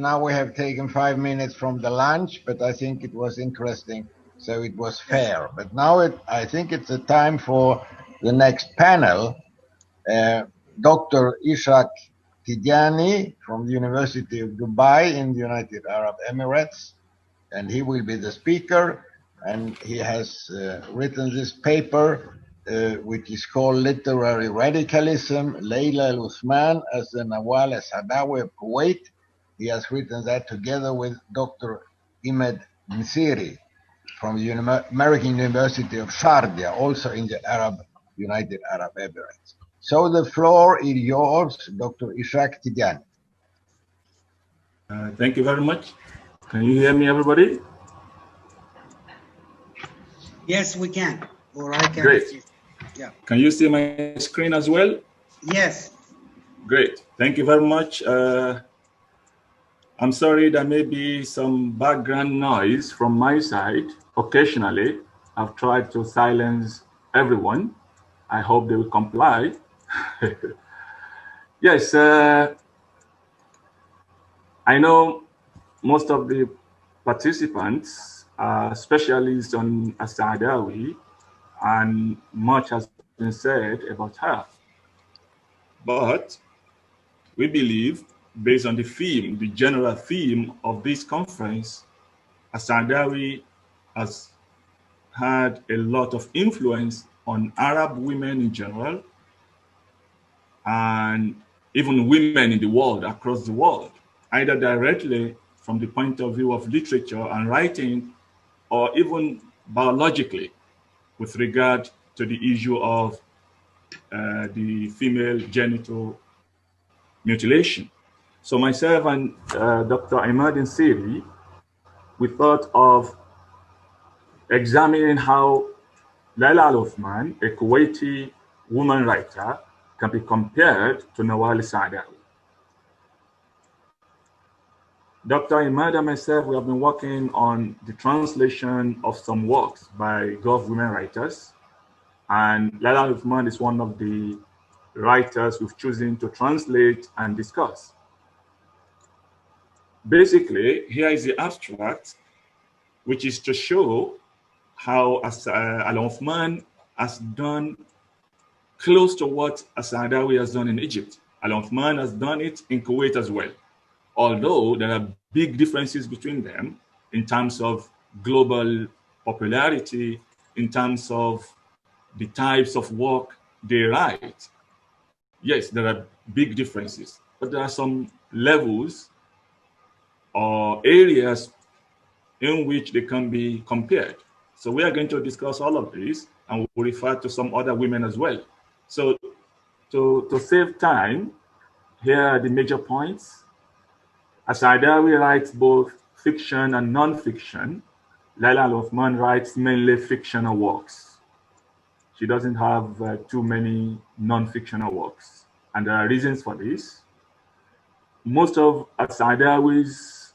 now we have taken 5 minutes from the lunch, but I think it was interesting, so it was fair. But now I think it's a time for the next panel. Dr. Ishaq Tijani from the University of Dubai in the United Arab Emirates, and he will be the speaker. And he has written this paper, which is called Literary Radicalism, Layla Uthman as the Nawal Dawi of Kuwait. He has written that together with Dr. Imad Nsiri from the American University of Sharjah, also in the United Arab Emirates. So the floor is yours, Dr. Ishaq Tijani. Thank you very much. Can you hear me, everybody? Yes, we can. Or I can. Great. Yeah. Can you see my screen as well? Yes. Great. Thank you very much. I'm sorry there may be some background noise from my side. Occasionally, I've tried to silence everyone. I hope they will comply. Yes, I know most of the participants are specialists on Dawi, and much has been said about her. But we believe, based on the theme, the general theme of this conference, Dawi has had a lot of influence on Arab women in general, and even women in the world, across the world, either directly from the point of view of literature and writing, or even biologically with regard to the issue of the female genital mutilation. So myself and Dr. Imad Nsiri, we thought of examining how Layla Uthman, a Kuwaiti woman writer, can be compared to Nawal Dawi. Dr. Imad and myself, we have been working on the translation of some works by Gulf women writers. And Layla Uthman is one of the writers we've chosen to translate and discuss. Basically, here is the abstract, which is to show how Uthman has done close to what Dawi has done in Egypt. Uthman has done it in Kuwait as well. Although there are big differences between them in terms of global popularity, in terms of the types of work they write. Yes, there are big differences, but there are some levels or areas in which they can be compared. So we are going to discuss all of this, and we'll refer to some other women as well. So to save time, here are the major points. Dawi writes both fiction and non-fiction. Layla Uthman writes mainly fictional works. She doesn't have too many non-fictional works. And there are reasons for this. Most of Dawi's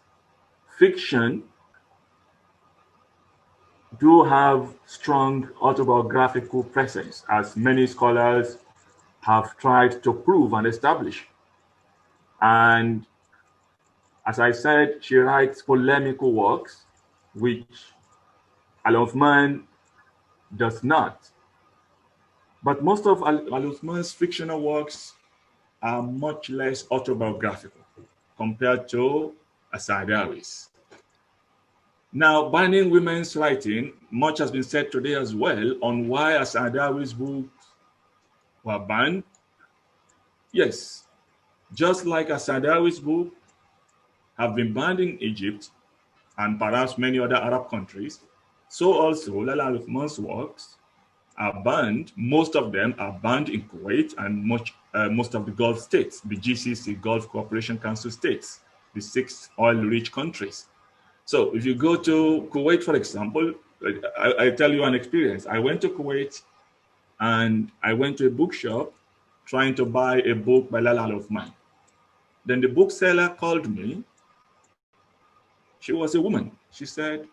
fiction do have strong autobiographical presence, as many scholars have tried to prove and establish. And as I said, she writes polemical works, which Uthman does not. But most of Uthman's fictional works are much less autobiographical compared to Dawi's. Now, banning women's writing, much has been said today as well on why Dawi's books were banned. Yes, just like Dawi's book have been banned in Egypt and perhaps many other Arab countries, so also Layla Uthman's works are banned. Most of them are banned in Kuwait and most of the Gulf states, the GCC, Gulf Cooperation Council states, the 6 oil-rich countries. So if you go to Kuwait, for example, I tell you an experience. I went to Kuwait and I went to a bookshop trying to buy a book by Layla Uthman. Then the bookseller called me. She was a woman. She said,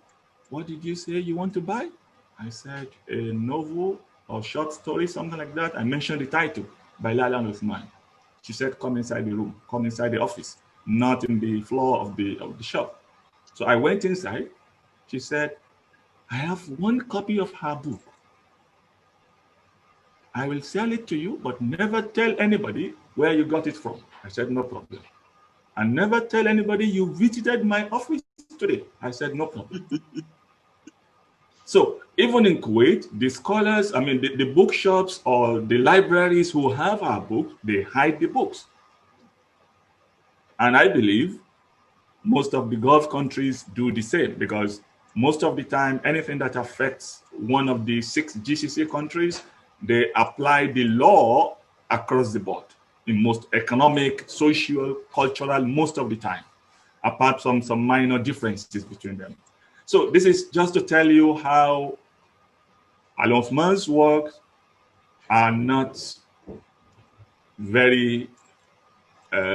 "What did you say you want to buy?" I said, "A novel or short story, something like that." I mentioned the title by Layla Uthman. She said, "Come inside the room, come inside the office." not in the floor of the shop. So I went inside. She said, I have one copy of her book. I will sell it to you, but never tell anybody where you got it from. I said, no problem. And never tell anybody you visited my office today. I said, no problem. So even in Kuwait, the scholars, I mean, the bookshops or the libraries who have our book, they hide the books. And I believe most of the Gulf countries do the same, because most of the time, anything that affects one of the 6 GCC countries, they apply the law across the board in most economic, social, cultural, most of the time, apart from some minor differences between them. So this is just to tell you how Uthman's works are not very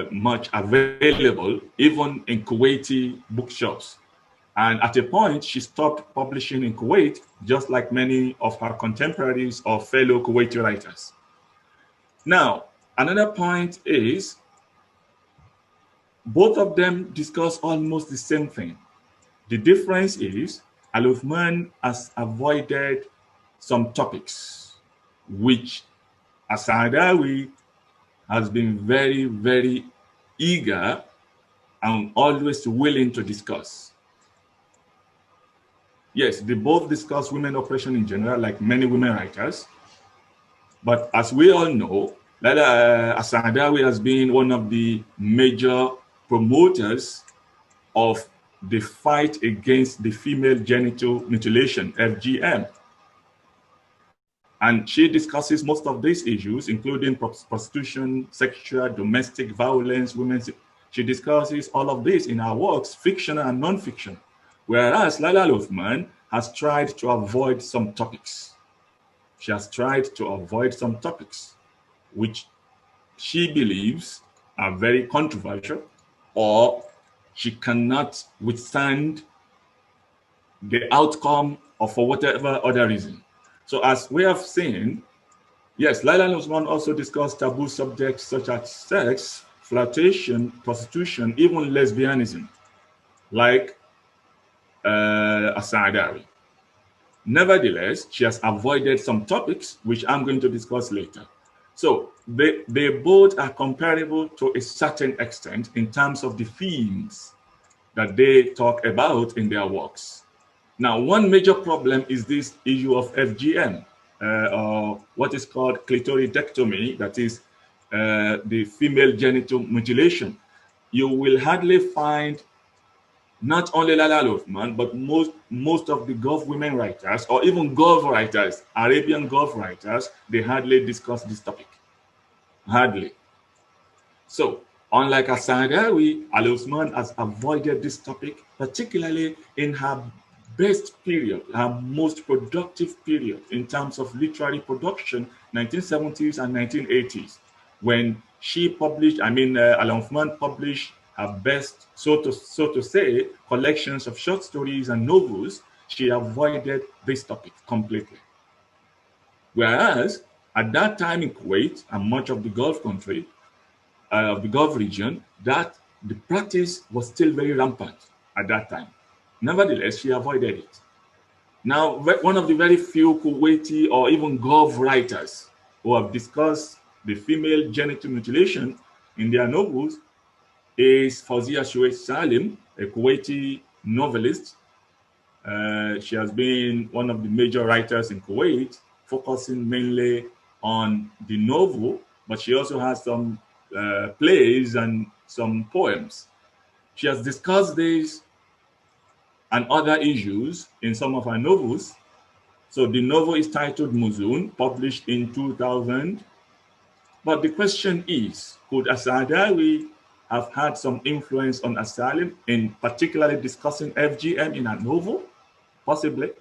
much available, even in Kuwaiti bookshops. And at a point, she stopped publishing in Kuwait, just like many of her contemporaries or fellow Kuwaiti writers. Now, another point is, both of them discuss almost the same thing. The difference is, Uthman has avoided some topics, which Asadawi has been very, very eager and always willing to discuss. Yes, they both discuss women oppression in general, like many women writers. But as we all know, Layla Asadawi has been one of the major promoters of the fight against the female genital mutilation, FGM. And she discusses most of these issues, including prostitution, sexual, domestic violence, women's. She discusses all of this in her works, fiction and non-fiction. Whereas Layla Uthman has tried to avoid some topics. She has tried to avoid some topics which she believes are very controversial, or she cannot withstand the outcome, or for whatever other reason. So as we have seen, yes, Layla Uthman also discussed taboo subjects such as sex, flirtation, prostitution, even lesbianism, like Asadawi. Nevertheless, she has avoided some topics, which I'm going to discuss later. So they both are comparable to a certain extent in terms of the themes that they talk about in their works. Now, one major problem is this issue of FGM, or what is called clitoridectomy, that is the female genital mutilation. You will hardly find not only Layla Uthman, but most of the Gulf women writers, or even Gulf writers, Arabian Gulf writers, they hardly discuss this topic. Hardly. So, unlike Asadawi, Uthman has avoided this topic, particularly in her best period, her most productive period in terms of literary production, 1970s and 1980s, when she published, Uthman published her best, so to say, collections of short stories and novels. She avoided this topic completely. Whereas at that time in Kuwait and much of the Gulf country, of the Gulf region, that the practice was still very rampant at that time. Nevertheless, she avoided it. Now, one of the very few Kuwaiti or even Gulf writers who have discussed the female genital mutilation in their novels is Fawzia Shuaib Salim, a Kuwaiti novelist. She has been one of the major writers in Kuwait, focusing mainly on the novel, but she also has some plays and some poems. She has discussed these and other issues in some of her novels. So the novel is titled Muzun, published in 2000. But the question is, could Asadawi have had some influence on Asalim in particularly discussing FGM in her novel? Possibly.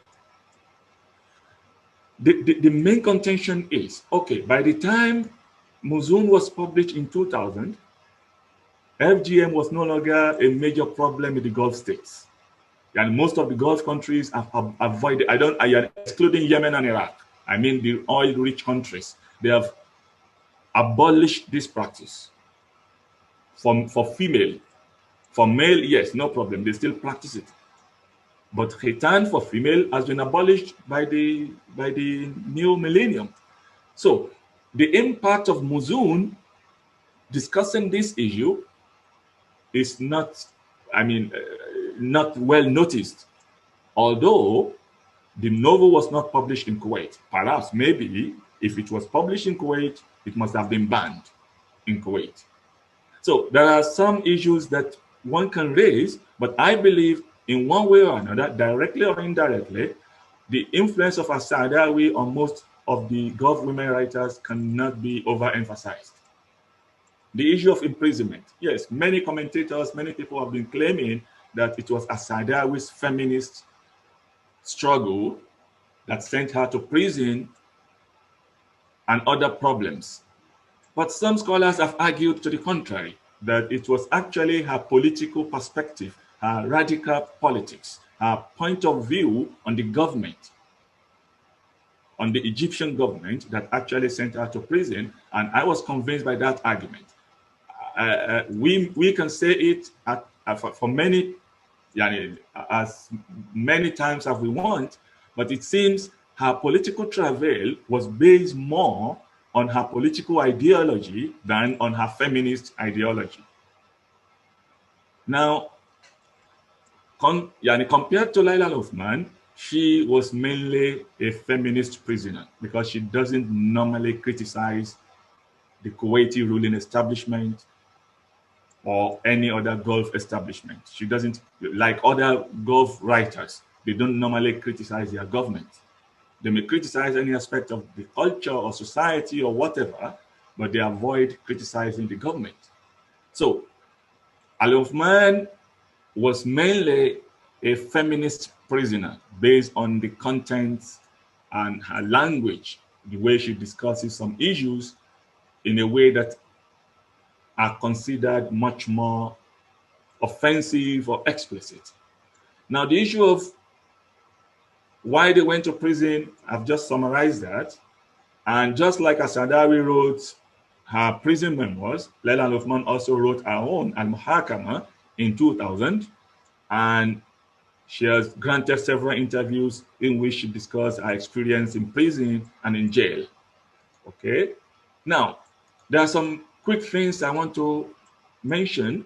The main contention is, okay, by the time Muzun was published in 2000, FGM was no longer a major problem in the Gulf states. And most of the Gulf countries have avoided, I am excluding Yemen and Iraq, I mean the oil-rich countries, they have abolished this practice for female For male, yes, no problem. They still practice it. But khitan for female has been abolished by the new millennium. So the impact of Muzun discussing this issue is not, not well noticed. Although the novel was not published in Kuwait. Perhaps, maybe, if it was published in Kuwait, it must have been banned in Kuwait. So there are some issues that one can raise, but I believe in one way or another, directly or indirectly, the influence of Asadawi on most of the Gulf women writers cannot be overemphasized. The issue of imprisonment. Yes, many commentators, many people have been claiming that it was Asadawi's feminist struggle that sent her to prison and other problems. But some scholars have argued to the contrary, that it was actually her political perspective, her radical politics, her point of view on the government, on the Egyptian government, that actually sent her to prison. And I was convinced by that argument. We can say it for many, as many times as we want, but it seems her political travail was based more on her political ideology than on her feminist ideology. Now, compared to Layla Uthman, she was mainly a feminist prisoner because she doesn't normally criticize the Kuwaiti ruling establishment or any other Gulf establishment. She doesn't, like other Gulf writers, they don't normally criticize their government. They may criticize any aspect of the culture or society or whatever, but they avoid criticizing the government. So Al-Uthman was mainly a feminist prisoner based on the contents and her language, the way she discusses some issues in a way that are considered much more offensive or explicit. Now, the issue of why they went to prison, I've just summarized that. And just like Asadawi wrote her prison memoirs, Layla Uthman also wrote her own Al-Muhakama in 2000. And she has granted several interviews in which she discussed her experience in prison and in jail. Okay. Now, there are some quick things I want to mention,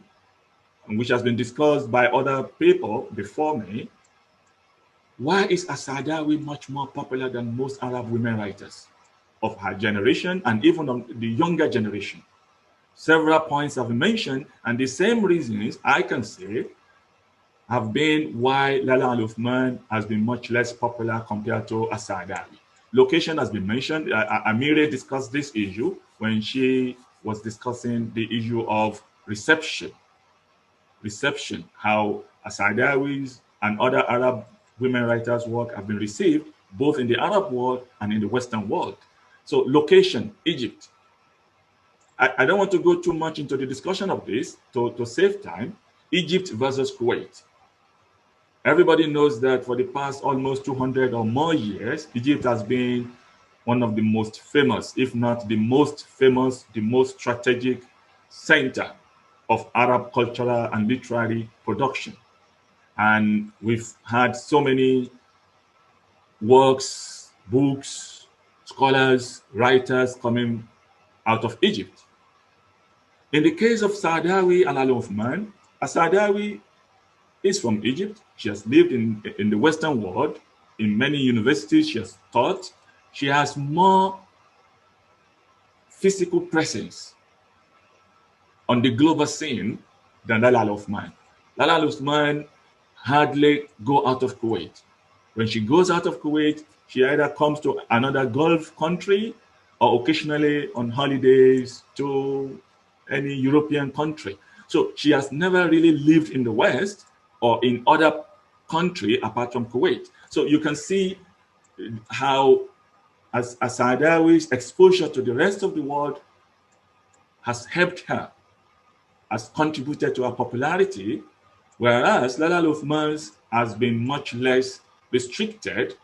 which has been discussed by other people before me. Why is Asadawi much more popular than most Arab women writers of her generation and even of the younger generation? Several points have been mentioned, and the same reasons I can say have been why Layla Uthman has been much less popular compared to Asadawi. Location has been mentioned. Amire discussed this issue when she was discussing the issue of reception, how Asadawi's and other Arab women writers' work have been received both in the Arab world and in the Western world. So location, Egypt. I don't want to go too much into the discussion of this to save time. Egypt versus Kuwait. Everybody knows that for the past almost 200 or more years, Egypt has been one of the most famous, if not the most famous, the most strategic center of Arab cultural and literary production. And we've had so many works, books, scholars, writers coming out of Egypt. In the case of Saadawi and Al-Uthman, Saadawi is from Egypt. She has lived in the Western world. In many universities, she has taught. She has more physical presence on the global scene than Layla Uthman. Layla Uthman hardly go out of Kuwait. When she goes out of Kuwait, she either comes to another Gulf country or occasionally on holidays to any European country. So she has never really lived in the West or in other country apart from Kuwait. So you can see how as Saadawi's exposure to the rest of the world has helped her, has contributed to her popularity, whereas Layla Uthman's has been much less restricted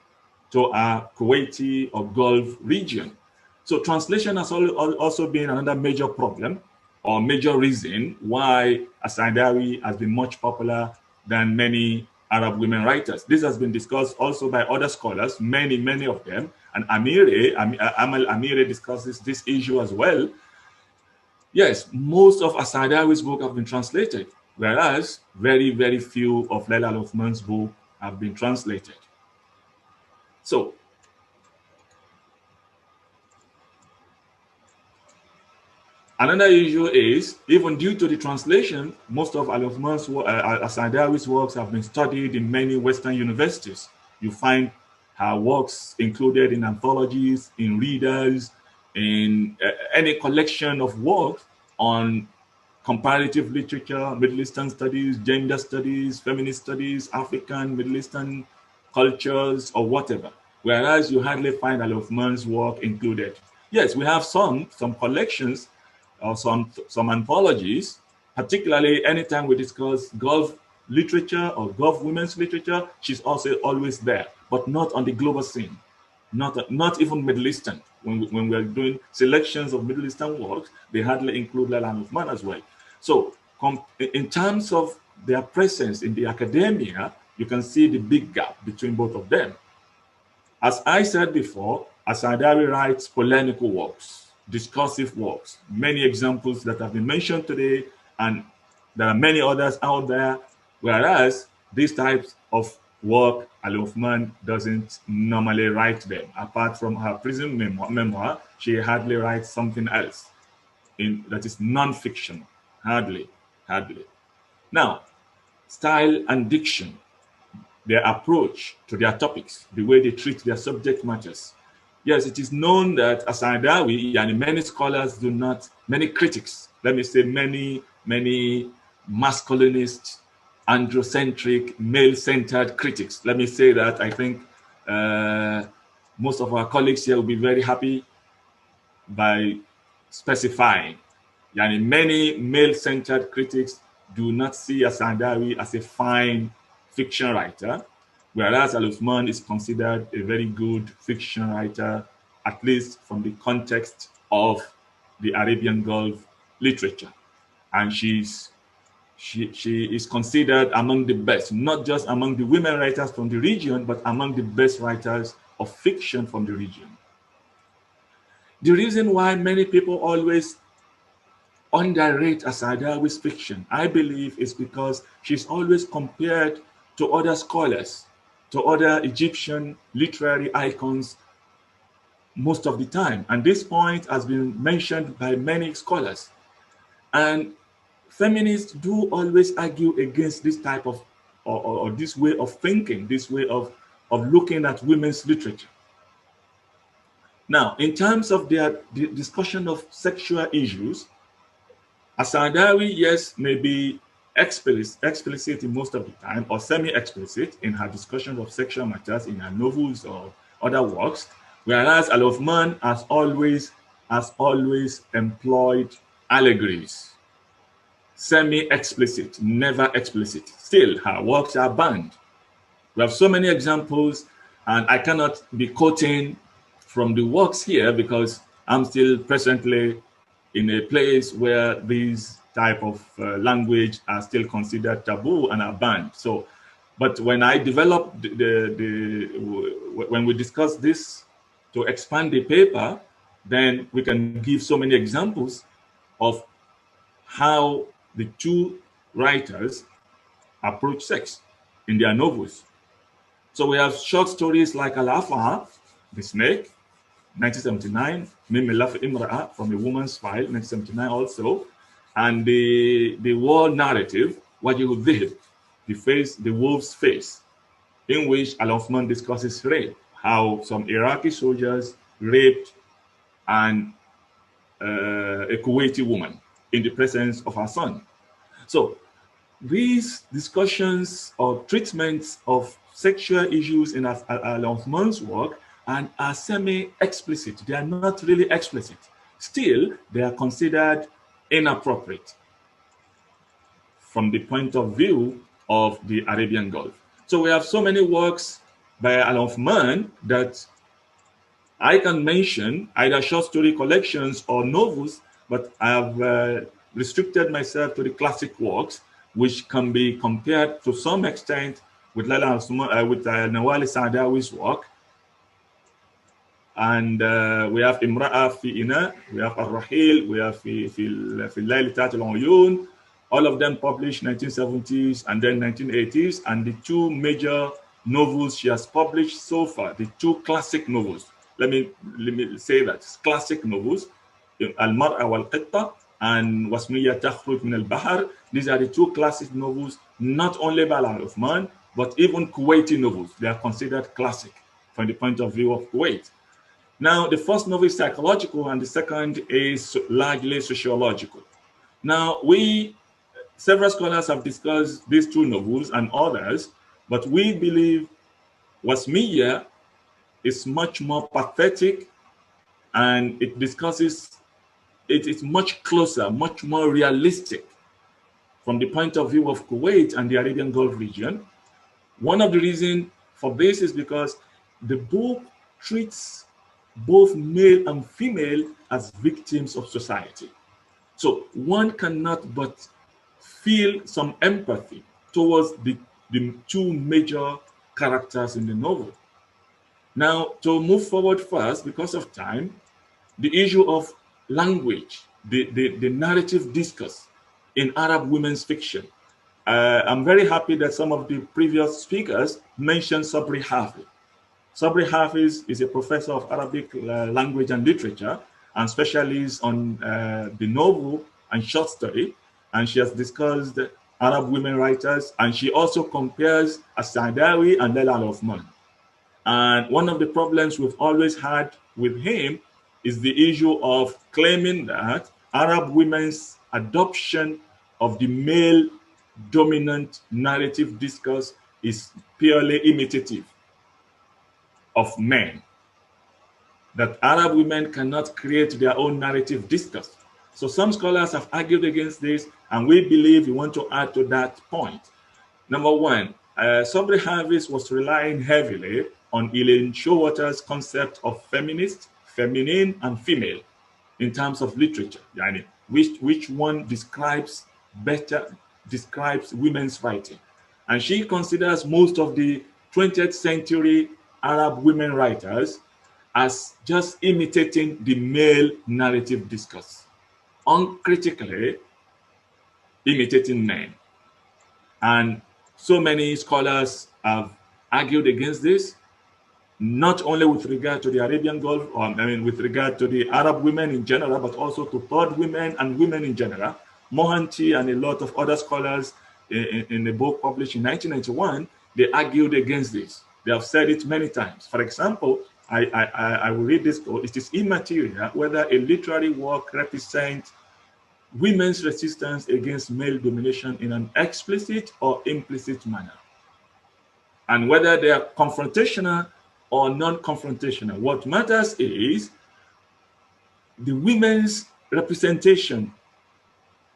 to a Kuwaiti or Gulf region. So translation has also been another major problem. or major reason why Asadawi has been much popular than many Arab women writers. This has been discussed also by other scholars, many of them, and Amal Amire discusses this issue as well. Yes, most of Asadawi's book have been translated, whereas very few of Layla Uthman's book have been translated. So, another issue is, even due to the translation, most of Asadawi's works have been studied in many Western universities. You find her works included in anthologies, in readers, in any collection of works on comparative literature, Middle Eastern studies, gender studies, feminist studies, African, Middle Eastern cultures, or whatever. Whereas you hardly find Al-Uthman's work included. Yes, we have some collections or some anthologies, particularly anytime we discuss Gulf literature or Gulf women's literature, she's also always there, but not on the global scene, not even Middle Eastern. When we're doing selections of Middle Eastern works, they hardly include Layla Uthman as well. So in terms of their presence in the academia, you can see the big gap between both of them. As I said before, Asadawi writes polemical works, discursive works, many examples that have been mentioned today, and there are many others out there, whereas these types of work, Al-Uthman doesn't normally write them. Apart from her prison memoir, she hardly writes something else that is non-fiction. Hardly. Now, style and diction, their approach to their topics, the way they treat their subject matters. Yes, it is known that Asadawi, and many scholars do not, many critics, let me say many masculinist, androcentric, male-centered critics. Let me say that. I think most of our colleagues here will be very happy by specifying. Yani many male-centered critics do not see Asadawi as a fine fiction writer, whereas Al-Uthman is considered a very good fiction writer, at least from the context of the Arabian Gulf literature. And she is considered among the best, not just among the women writers from the region, but among the best writers of fiction from the region. The reason why many people always underrate Asadawi's fiction, I believe, is because she's always compared to other scholars, to other Egyptian literary icons most of the time. And this point has been mentioned by many scholars. And feminists do always argue against this type of, or this way of thinking, this way of looking at women's literature. Now, in terms of the discussion of sexual issues, Asadawi, yes, may be explicit in most of the time, or semi-explicit in her discussion of sexual matters in her novels or other works, whereas Al-Uthman has always employed allegories, semi-explicit, never explicit. Still, her works are banned. We have so many examples, and I cannot be quoting from the works here because I'm still presently in a place where these type of language are still considered taboo and are banned. So, but when I develop when we discuss this to expand the paper, then we can give so many examples of how the two writers approach sex in their novels. So we have short stories like Al-Afa, the snake, 1979, Mimilaf Imra'a, from a woman's file, 1979 also, and the war narrative, Wajhu Dhihb, the wolf's face, in which Al-Uthman discusses rape, how some Iraqi soldiers raped a Kuwaiti woman in the presence of her son. So these discussions or treatments of sexual issues in Al-Uthman's work and are semi-explicit. They are not really explicit. Still, they are considered inappropriate from the point of view of the Arabian Gulf. So we have so many works by Al-Uthman that I can mention, either short story collections or novels, but I have restricted myself to the classic works, which can be compared to some extent with Layla with Nawal Saadawi's work. And we have Imra'a fi Ina, we have Ar-Rahil, we have fi Layla Tat al-Uyun, all of them published 1970s and then 1980s, and the two major novels she has published so far, the two classic novels. Let me say that, classic novels, Al-Mar'a wal-Qitta and Wasmiya Takhruj min al-Bahar. These are the two classic novels, not only by Uthman, but even Kuwaiti novels. They are considered classic from the point of view of Kuwait. Now, the first novel is psychological, and the second is largely sociological. Now, several scholars have discussed these two novels and others, but we believe Wasmiya is much more pathetic, and it is much closer, much more realistic from the point of view of Kuwait and the Arabian Gulf region. One of the reasons for this is because the book treats both male and female as victims of society. So one cannot but feel some empathy towards the two major characters in the novel. Now, to move forward first, because of time, the issue of language, the narrative discourse in Arab women's fiction. I'm very happy that some of the previous speakers mentioned Sabri Hafiz. Sabri Hafiz is a professor of Arabic language and literature and specialist on the novel and short story. And she has discussed Arab women writers, and she also compares As-Saadawi and Layla al-Uthman. And one of the problems we've always had with him is the issue of claiming that Arab women's adoption of the male dominant narrative discourse is purely imitative of men, that Arab women cannot create their own narrative discourse. So some scholars have argued against this, and we believe we want to add to that point. Number one, Sabri Hafiz was relying heavily on Elaine Showalter's concept of feminist, feminine, and female in terms of literature. Yani, which one describes women's writing. And she considers most of the 20th century Arab women writers as just imitating the male narrative discourse, uncritically imitating men. And so many scholars have argued against this, not only with regard to the Arabian Gulf, with regard to the Arab women in general, but also to third women and women in general. Mohanty and a lot of other scholars in a book published in 1991, they argued against this. They have said it many times. For example, I will read this quote. It is immaterial whether a literary work represents women's resistance against male domination in an explicit or implicit manner, and whether they are confrontational or non-confrontational. What matters is the women's representation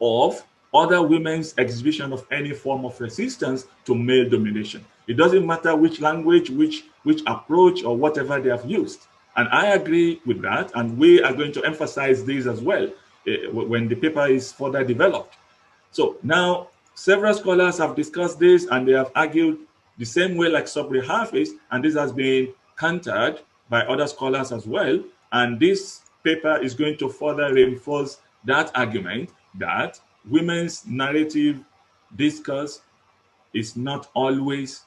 of other women's exhibition of any form of resistance to male domination. It doesn't matter which language, which approach, or whatever they have used. And I agree with that, and we are going to emphasize this as well when the paper is further developed. So now, several scholars have discussed this, and they have argued the same way like Sabri Hafiz, and this has been countered by other scholars as well. And this paper is going to further reinforce that argument that women's narrative discourse is not always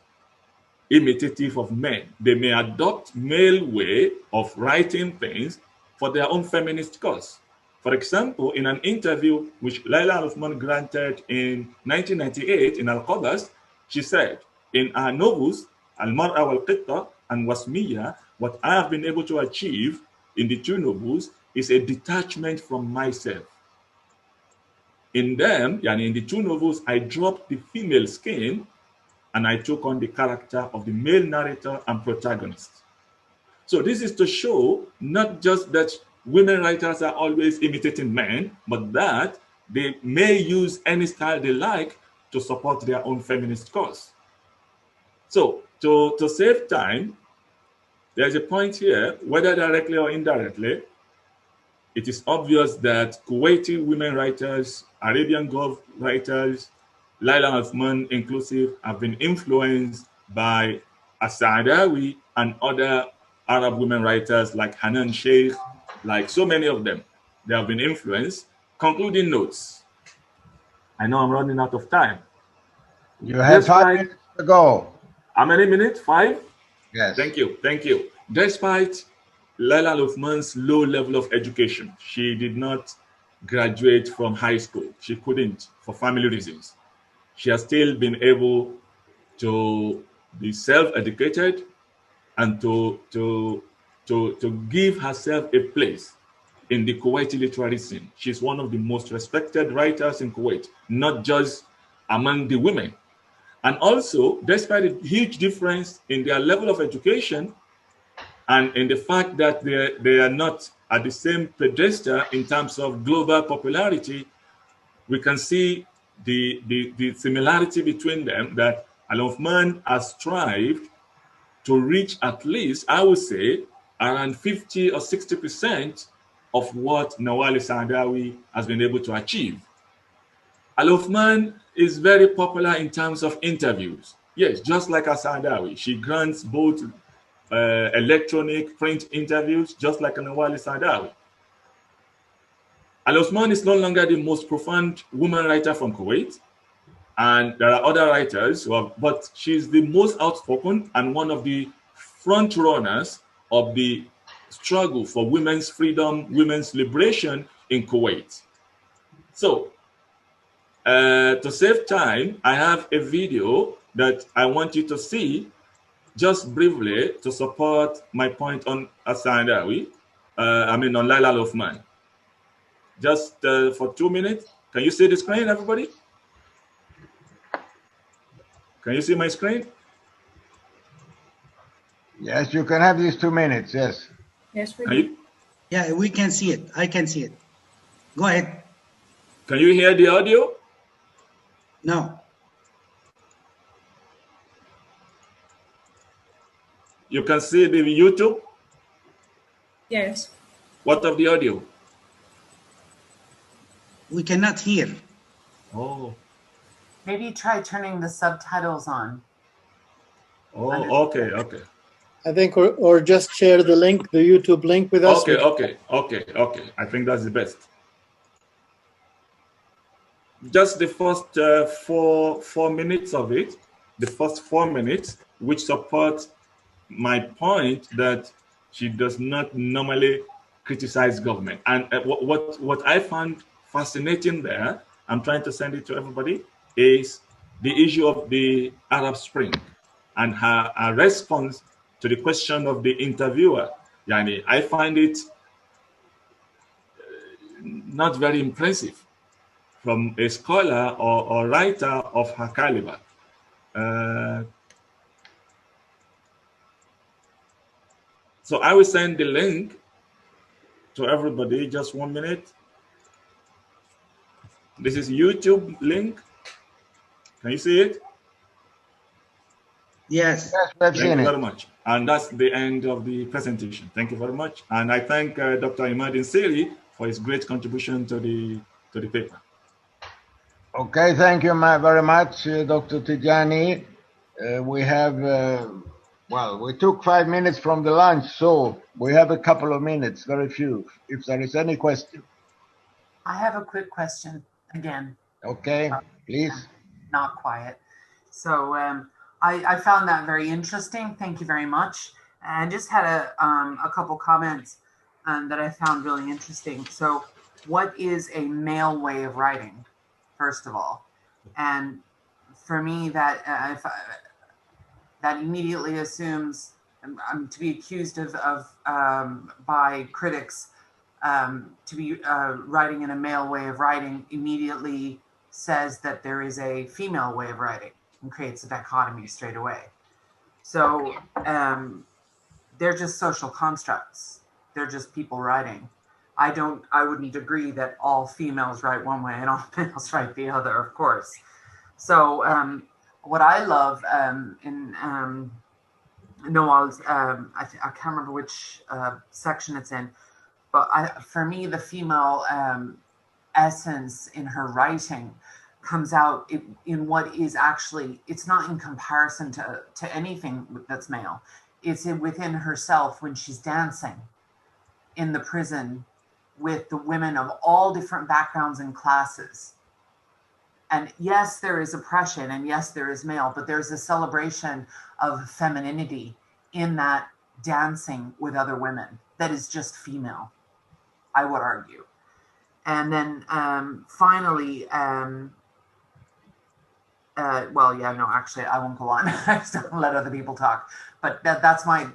imitative of men. They may adopt male way of writing things for their own feminist cause. For example, in an interview which Layla al-Uthman granted in 1998 in Al-Qabas, she said, in our novels, Al-Mar'a wal-Qitta and Wasmiya, what I have been able to achieve in the two novels is a detachment from myself. In them, and in the two novels, I dropped the female skin and I took on the character of the male narrator and protagonist. So this is to show not just that women writers are always imitating men, but that they may use any style they like to support their own feminist cause. So to save time, there's a point here, whether directly or indirectly, it is obvious that Kuwaiti women writers, Arabian Gulf writers, Layla Uthman inclusive, have been influenced by Asadawi and other Arab women writers like Hanan Sheikh, like so many of them. They have been influenced. Concluding notes. I know I'm running out of time. You have 5 minutes to go. How many minutes? 5? Yes. Thank you. Thank you. Despite Layla Uthman's low level of education, she did not graduate from high school. She couldn't for family reasons. She has still been able to be self-educated and to give herself a place in the Kuwaiti literary scene. She's one of the most respected writers in Kuwait, not just among the women. And also, despite a huge difference in their level of education and in the fact that they are not at the same pedestal in terms of global popularity, we can see the similarity between them, that Al-Uthman has strived to reach at least, I would say, around 50 or 60% of what Nawal Sadawi has been able to achieve. Al-Uthman is very popular in terms of interviews. Yes, just like Sadawi, she grants both electronic print interviews, just like Nawal Sadawi. Al-Uthman is no longer the most profound woman writer from Kuwait, and there are other writers who have, but she's the most outspoken and one of the front runners of the struggle for women's freedom, women's liberation in Kuwait. So, to save time, I have a video that I want you to see just briefly to support my point on Asadawi, on Layla Uthman. Just for 2 minutes. Can you see the screen, everybody? Can you see my screen? Yes, you can have these 2 minutes, yes. Yes, we can. Yeah, we can see it. I can see it. Go ahead. Can you hear the audio? No. You can see the YouTube? Yes. What of the audio? We cannot hear. Oh. Maybe try turning the subtitles on. Oh, okay, okay. I think, or just share the link, the YouTube link with us. Okay. I think that's the best. Just the first 4 minutes of it, the first 4 minutes, which support my point that she does not normally criticize government. And what I found fascinating there, I'm trying to send it to everybody, is the issue of the Arab Spring and her response to the question of the interviewer. Yani, I find it not very impressive from a scholar or writer of her caliber. So I will send the link to everybody, just 1 minute. This is YouTube link. Can you see it? Yes. Yes, Thank you very much. And that's the end of the presentation. Thank you very much. And I thank Dr. Imad Insiri for his great contribution to the paper. Okay, thank you very much, Dr. Tijani. We have, well, we took 5 minutes from the lunch, so we have a couple of minutes, very few, if there is any question. I have a quick question again. Okay, please. Not quiet. So I found that very interesting. Thank you very much. And just had a couple comments that I found really interesting. So what is a male way of writing, first of all? And for me, that that immediately assumes I'm to be accused of by critics to be writing in a male way of writing immediately says that there is a female way of writing and creates a dichotomy straight away. So they're just social constructs. They're just people writing. I wouldn't agree that all females write one way and all males write the other, of course. So what I love in Nawal's, I can't remember which section it's in, But for me, the female essence in her writing comes out in what is actually, it's not in comparison to anything that's male. It's within herself when she's dancing in the prison with the women of all different backgrounds and classes. And yes, there is oppression, and yes, there is male, but there's a celebration of femininity in that dancing with other women that is just female, I would argue. And then finally, well, yeah, no, actually, I won't go on. I just don't let other people talk. But that's my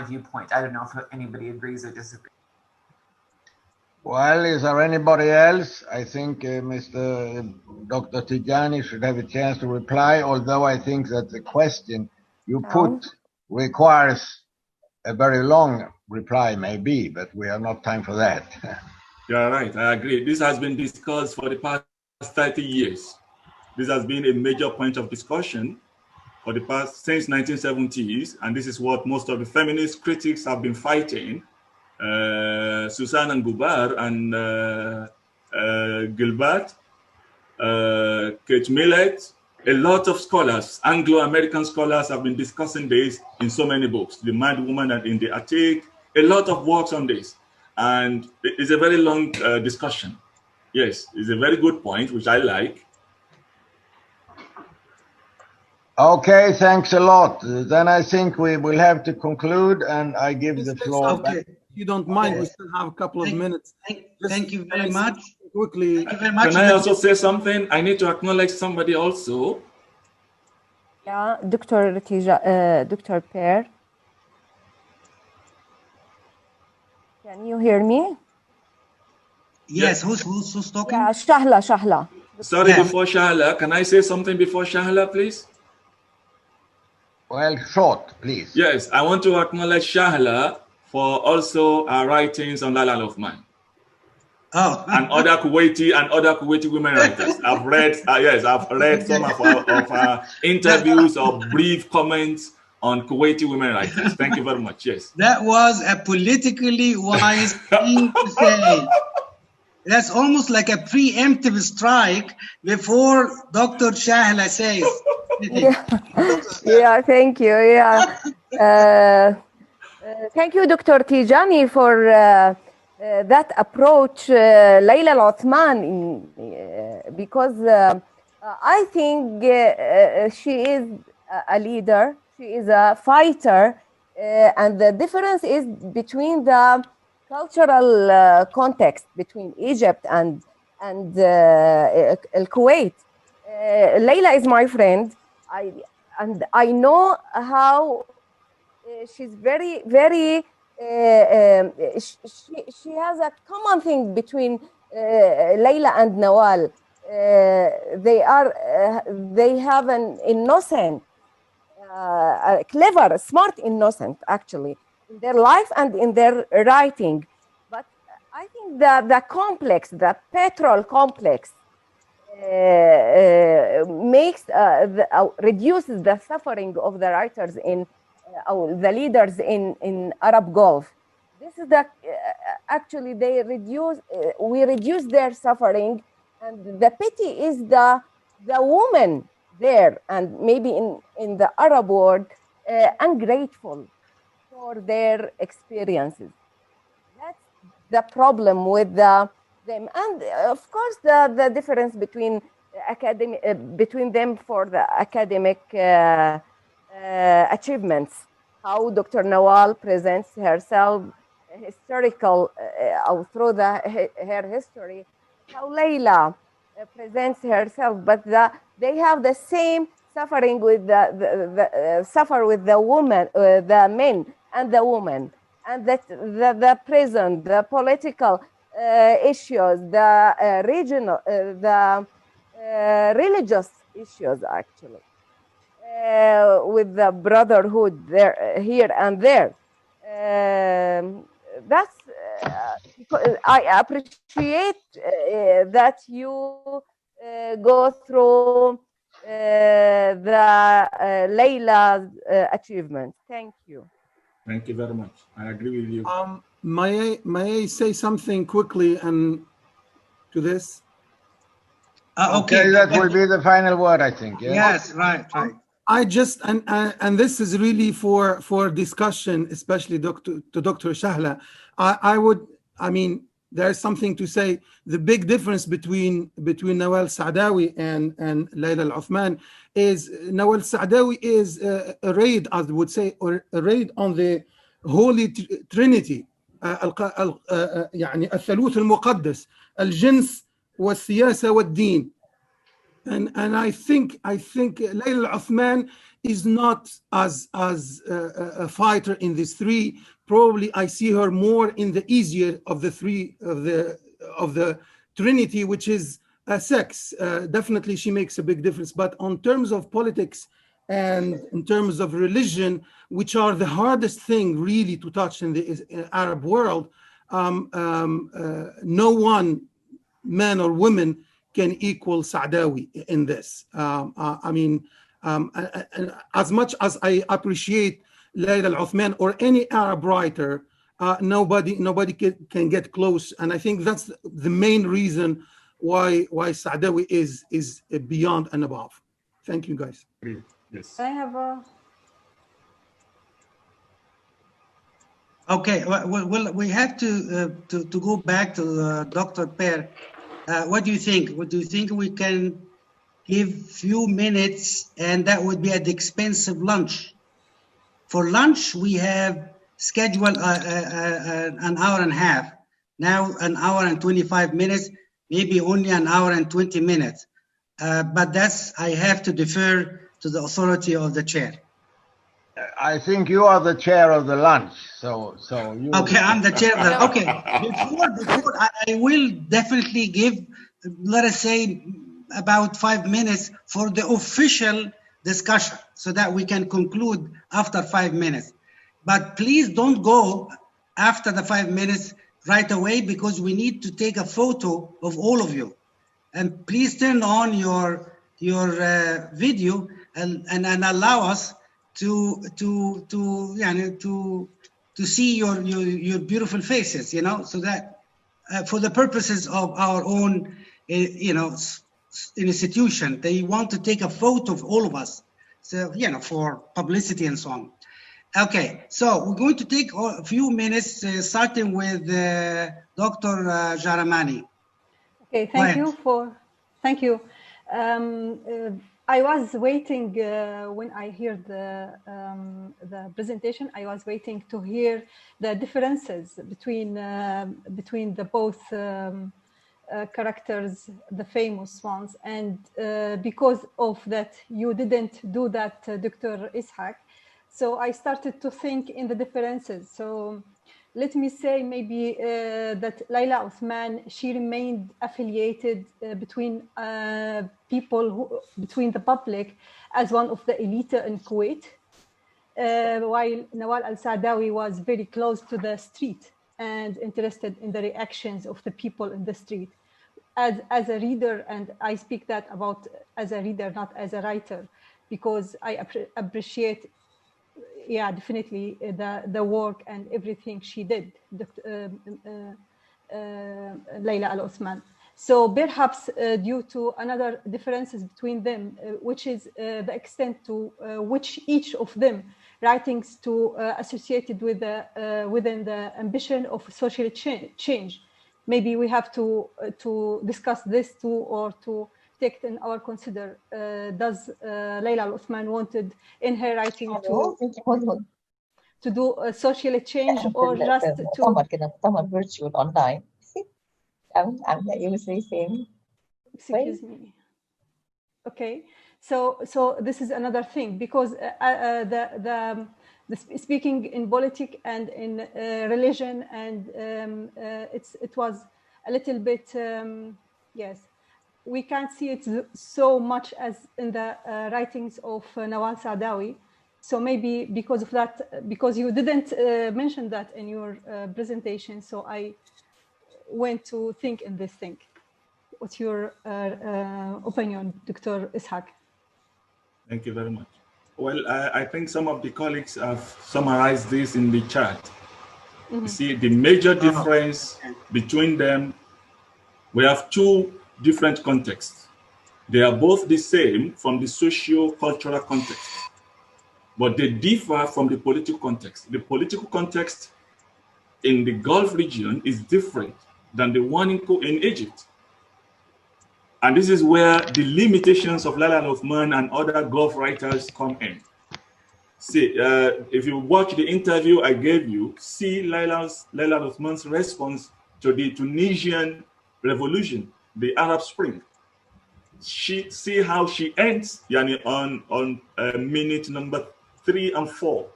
viewpoint. I don't know if anybody agrees or disagrees. Well, is there anybody else? I think Mr. Dr. Tijani should have a chance to reply, although I think that the question you put requires a very long reply, maybe, but we have not time for that. You're right, I agree. This has been discussed for the past 30 years. This has been a major point of discussion for the past, since 1970s, and this is what most of the feminist critics have been fighting. Susan and Gubar and Gilbert, Kate Millett, a lot of scholars, Anglo-American scholars have been discussing this in so many books, The Mad Woman and in the Attic, a lot of works on this. And it's a very long discussion. Yes, it's a very good point, which I like. Okay, thanks a lot. Then I think we will have to conclude, and I give the floor back. If you don't mind, we still have a couple of minutes. Thank you very much. Quickly. Thank you very much. Can I also say something? I need to acknowledge somebody also. Yeah, Dr. Per. Can you hear me? Yes, who's talking? Yeah, Shahla. Sorry, Yeah. before Shahla, can I say something before Shahla, please? Well, short, please. Yes, I want to acknowledge Shahla for also her writings on Layla Uthman. Oh. and other Kuwaiti women writers. I've read some of our interviews or brief comments on Kuwaiti women writers. Thank you very much. Yes. That was a politically wise thing to say. That's almost like a preemptive strike before Dr. Shahla says. Yeah, thank you. Yeah. Thank you, Dr. Tijani, for that approach, Layla Uthman, because I think she is a leader, she is a fighter, and the difference is between the cultural context between Egypt and Kuwait. Layla is my friend, and I know how she's very, very. She has a common thing between Layla and Nawal. They have an innocent, clever, smart innocent, actually, in their life and in their writing. But I think the complex, the petrol complex, reduces the suffering of the writers the leaders in Arab Gulf. This is actually we reduce their suffering, and the pity is the woman there, and maybe in the Arab world, ungrateful for their experiences. That's the problem with them, and of course the difference between them for the academic achievements. How Dr. Nawal presents herself historical through her history. How Layla presents herself, but they have the same suffering with suffer with the woman, the men and the woman, and that the prison, the political issues, the regional, the religious issues, actually. With the brotherhood there, here and there. That's I appreciate that you go through the Layla's achievements. Thank you. Thank you very much. I agree with you. May I say something quickly and to this? Okay, that will be the final word, I think. Yes, right. I just and this is really for discussion, especially to Dr. Shahla. I mean, there's something to say. The big difference between Nawal Saadawi and Layla Al-Uthman is Nawal Saadawi is a raid, I would say, or a raid on the Holy Trinity, يعني الثالوث المقدس، الجنس والسياسة والدين. And I think Layla Al-Uthman is not as a fighter in these three. Probably I see her more in the easier of the three of the Trinity, which is sex. Definitely she makes a big difference. But on terms of politics and in terms of religion, which are the hardest thing really to touch in the Arab world, no one, man or woman, can equal Saadawi in this. I mean, as much as I appreciate Layla Al-Uthman or any Arab writer, nobody can get close. And I think that's the main reason why Saadawi is beyond and above. Thank you, guys. Yes. I have a... Okay, well, we have to go back to Dr. Per. What do you think? What do you think we can give few minutes, and that would be at the expense of lunch? For lunch, we have scheduled an hour and a half. Now, an hour and 25 minutes, maybe only an hour and 20 minutes. But that's, I have to defer to the authority of the chair. I think you are the chair of the lunch, so you. Okay, I'm the chair. Okay, before I will definitely give, let us say, about 5 minutes for the official discussion, so that we can conclude after 5 minutes. But please don't go after the 5 minutes right away, because we need to take a photo of all of you. And please turn on your video and allow us to see your beautiful faces, so that for the purposes of our own institution, they want to take a photo of all of us, so for publicity and so on. Okay, so we're going to take a few minutes, starting with Dr. Jaramani. Okay, thank you. I was waiting when I heard the presentation. I was waiting to hear the differences between the both characters, the famous ones, and because of that, you didn't do that, Dr. Ishaq. So I started to think in the differences. So let me say maybe that Layla Uthman, she remained affiliated between between the public as one of the elite in Kuwait, while Nawal al-Saadawi was very close to the street and interested in the reactions of the people in the street. As a reader, and I speak that about as a reader, not as a writer, because I appreciate, yeah, definitely the work and everything she did, Layla Al-Uthman. So perhaps due to another differences between them, which is the extent to which each of them writings to associated with within the ambition of social change. Maybe we have to discuss this too, or to take in our consider. Does Layla Al-Uthman wanted in her writing to do a social change, or just to virtual online? I'm usually saying. Excuse me. Okay, so this is another thing, because the speaking in politics and in religion, and it was a little bit yes, we can't see it so much as in the writings of Nawal Saadawi. So maybe because of that, because you didn't mention that in your presentation, so I went to think in this thing. What's your opinion, Dr. Ishaq? Thank you very much. Well, I think some of the colleagues have summarized this in the chat. You see, the major difference between them, we have two different contexts. They are both the same from the socio-cultural context, but they differ from the political context. The political context in the Gulf region is different than the one in Egypt. And this is where the limitations of Layla and Uthman and other Gulf writers come in. See, if you watch the interview I gave you, see Layla and Uthman's response to the Tunisian revolution, the Arab Spring. See how she ends on minute number 3 and 4.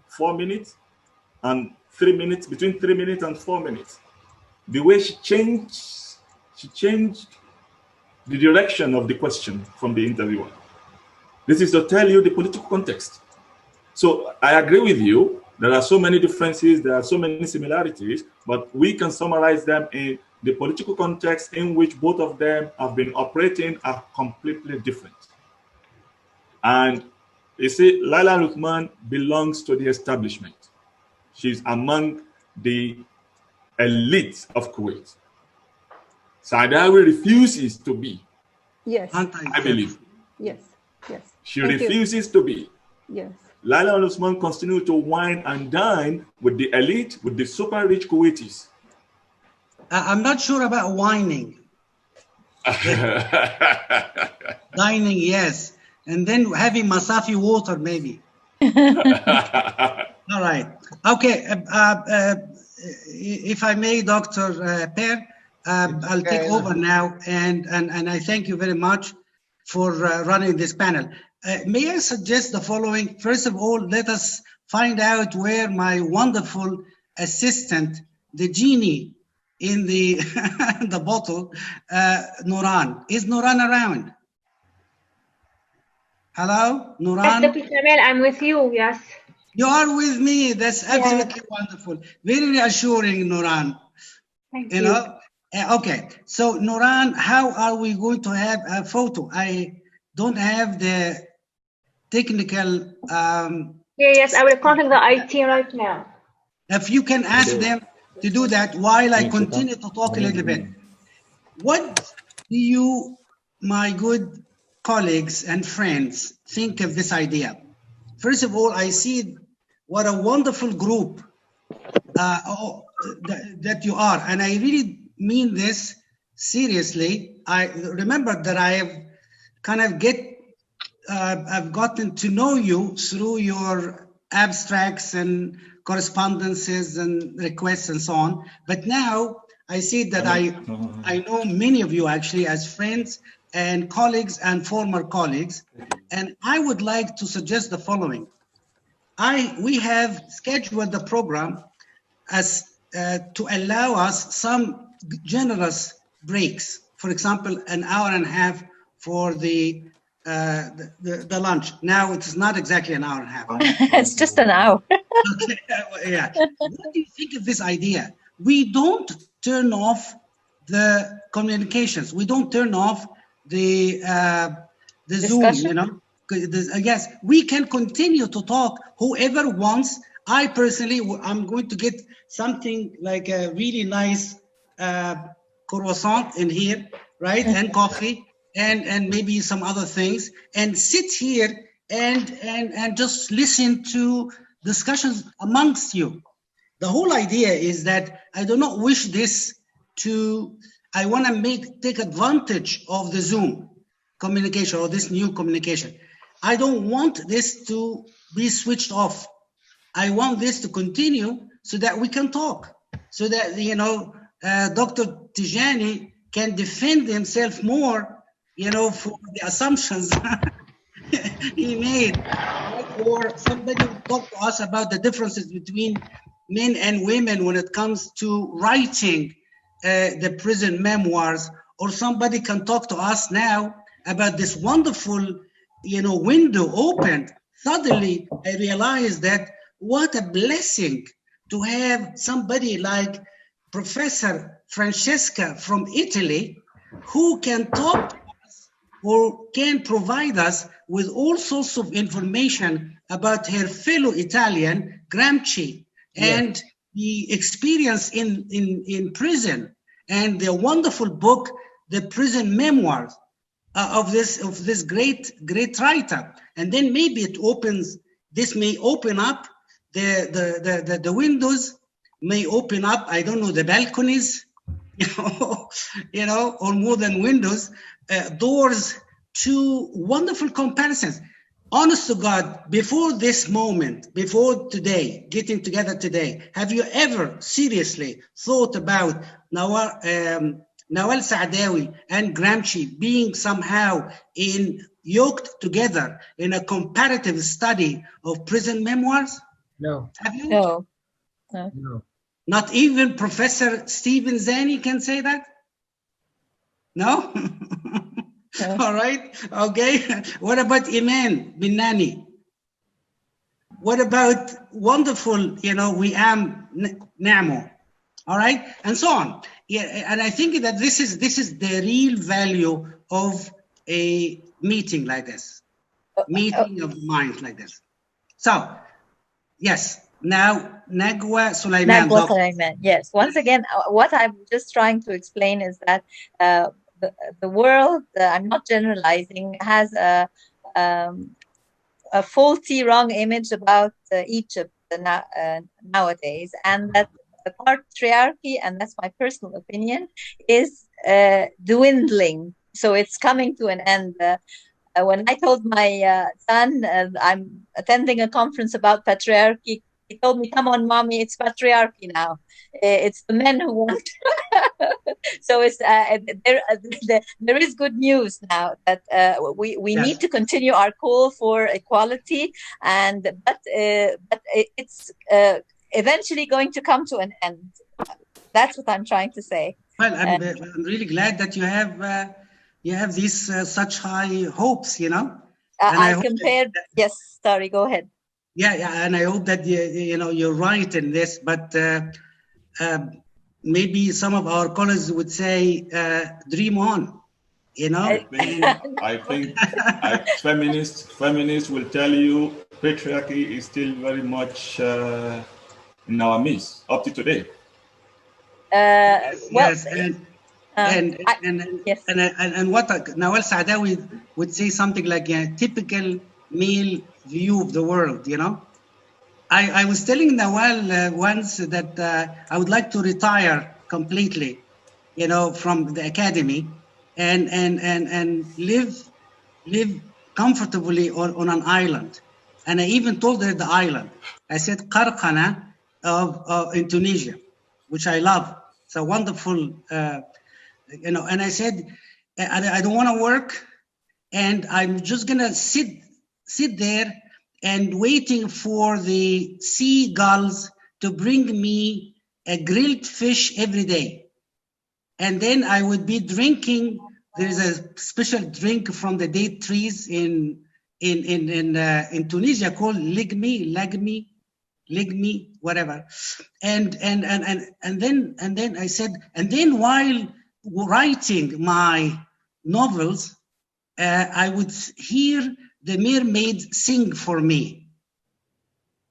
4 minutes and 3 minutes, between 3 minutes and 4 minutes. The way she changed the direction of the question from the interviewer. This is to tell you the political context. So I agree with you. There are so many differences, there are so many similarities, but we can summarize them in the political context in which both of them have been operating are completely different. And you see, Layla Uthman belongs to the establishment. She's among the elite of Kuwait. Saadawi refuses to be. Yes. I believe. Yes. Yes. She refuses to be. Yes. Layla and Uthman continue to wine and dine with the elite, with the super rich Kuwaitis. I'm not sure about whining. Dining, yes. And then having Masafi water, maybe. All right. Okay. If I may, Dr. Per, I'll take over now. And I thank you very much for running this panel. May I suggest the following? First of all, let us find out where my wonderful assistant, the genie in the the bottle, Nuran. Is Nuran around? Hello, Nuran? Yes, Dr. Shamil, I'm with you, yes. You are with me. That's absolutely wonderful. Very reassuring, Nuran. Thank you. Know? Okay, so Nuran, how are we going to have a photo? I don't have the technical... yes, I will contact the IT right now. If you can ask them to do that while I continue to talk a little bit. What do you, my good colleagues and friends, think of this idea? First of all, I see what a wonderful group that you are. And I really mean this seriously. I remember that I have kind of I've gotten to know you through your abstracts and correspondences and requests and so on. But now I see that I know many of you actually as friends and colleagues and former colleagues. And I would like to suggest the following. We have scheduled the program as to allow us some generous breaks. For example, an hour and a half for the lunch. Now it's not exactly an hour and a half. It's just an hour. Okay, yeah. What do you think of this idea? We don't turn off the communications. We don't turn off the Zoom, you know. Yes, we can continue to talk. Whoever wants. I personally, I'm going to get something like a really nice croissant in here, right? And coffee. And maybe some other things, and sit here and just listen to discussions amongst you. The whole idea is that I do not wish this to, I want to take advantage of the Zoom communication or this new communication. I don't want this to be switched off. I want this to continue so that we can talk, so that, you know, Dr. Tijani can defend himself more, you know, for the assumptions he made, or somebody talk to us about the differences between men and women when it comes to writing the prison memoirs, or somebody can talk to us now about this wonderful, you know, window opened. Suddenly, I realized that what a blessing to have somebody like Professor Francesca from Italy, who can talk or can provide us with all sorts of information about her fellow Italian, Gramsci, and the experience in prison, and the wonderful book, The Prison Memoirs, of this great writer. And then maybe this may open up the windows, may open up, I don't know, the balconies, or more than windows, doors to wonderful comparisons. Honest to God, before this moment, before today, getting together today, have you ever seriously thought about Nawal Saadawi and Gramsci being somehow yoked together in a comparative study of prison memoirs? No. Have you? No. Not even Professor Stephen Zani can say that? No? No. All right. Okay. What about Iman bin Nani? What about wonderful, Wiam Namo? All right, and so on. Yeah, and I think that this is the real value of a meeting like this, meeting of minds like this. So, yes. Now, Nagwa Sulaiman. Nagwa Sulaiman. Yes. Once again, what I'm just trying to explain is that the world, I'm not generalizing, has a faulty, wrong image about Egypt nowadays, and that the patriarchy, and that's my personal opinion, is dwindling. So it's coming to an end. When I told my son I'm attending a conference about patriarchy, he told me, "Come on, mommy, it's patriarchy now. It's the men who want." So it's there is good news now that we Yes. need to continue our call for equality, but it's eventually going to come to an end. That's what I'm trying to say. Well, I'm really glad that you have these such high hopes, I compared. Yes, sorry, go ahead. Yeah, and I hope that you're right in this, but maybe some of our colleagues would say, "Dream on," I think feminists will tell you patriarchy is still very much in our midst up to today. Yes, and what Nawal Saadawi would say something like a typical male view of the world. I was telling Nawal once that I would like to retire completely, from the academy, and live comfortably on an island. And I even told her the island. I said Qarqana in Tunisia, which I love. It's a wonderful, and I said, I don't want to work, and I'm just gonna sit there and waiting for the seagulls to bring me a grilled fish every day. And then I would be drinking, there is a special drink from the date trees in Tunisia called ligmi, whatever. And then I said, and then while writing my novels, I would hear the mermaid sing for me,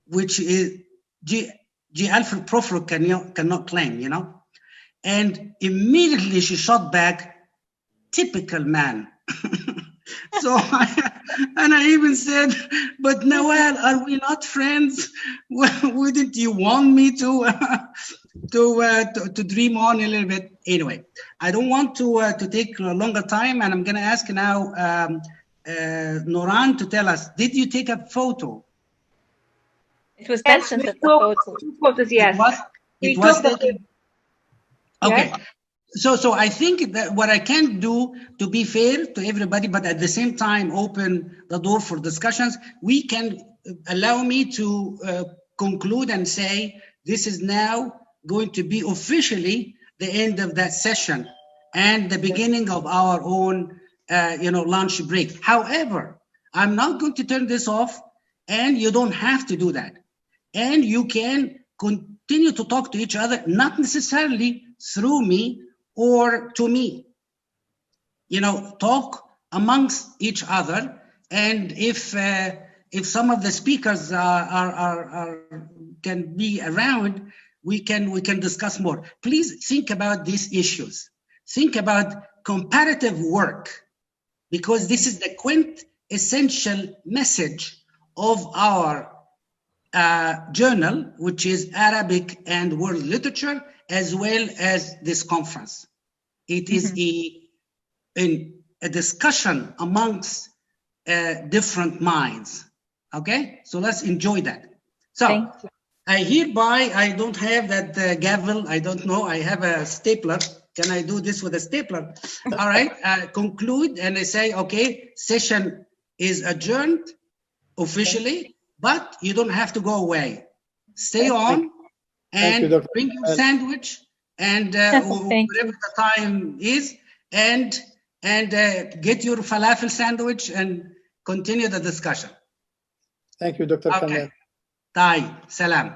which is G. Alfred Prufrock cannot claim, And immediately she shot back, typical man. So, I even said, but Nawal, are we not friends? Wouldn't you want me to dream on a little bit? Anyway, I don't want to take a longer time, and I'm going to ask now Noran to tell us, did you take a photo? It was mentioned that the photo. Photos, yes. It was taken. Okay. Yes. So I think that what I can do, to be fair to everybody, but at the same time open the door for discussions, we can allow me to conclude and say this is now going to be officially the end of that session and the beginning of our own lunch break. However, I'm not going to turn this off, and you don't have to do that. And you can continue to talk to each other, not necessarily through me or to me. Talk amongst each other. And if some of the speakers can be around, we can discuss more. Please think about these issues. Think about comparative work, because this is the quintessential message of our journal, which is Arabic and World Literature, as well as this conference. It is a discussion amongst different minds. Okay, so let's enjoy that. So I hereby, I don't have that gavel, I don't know, I have a stapler. Can I do this with a stapler? All right, conclude, and I say, okay, session is adjourned officially, but you don't have to go away. Stay on and bring your sandwich and whatever the time is, and get your falafel sandwich and continue the discussion. Thank you, Dr. Kamal. Okay. Salam.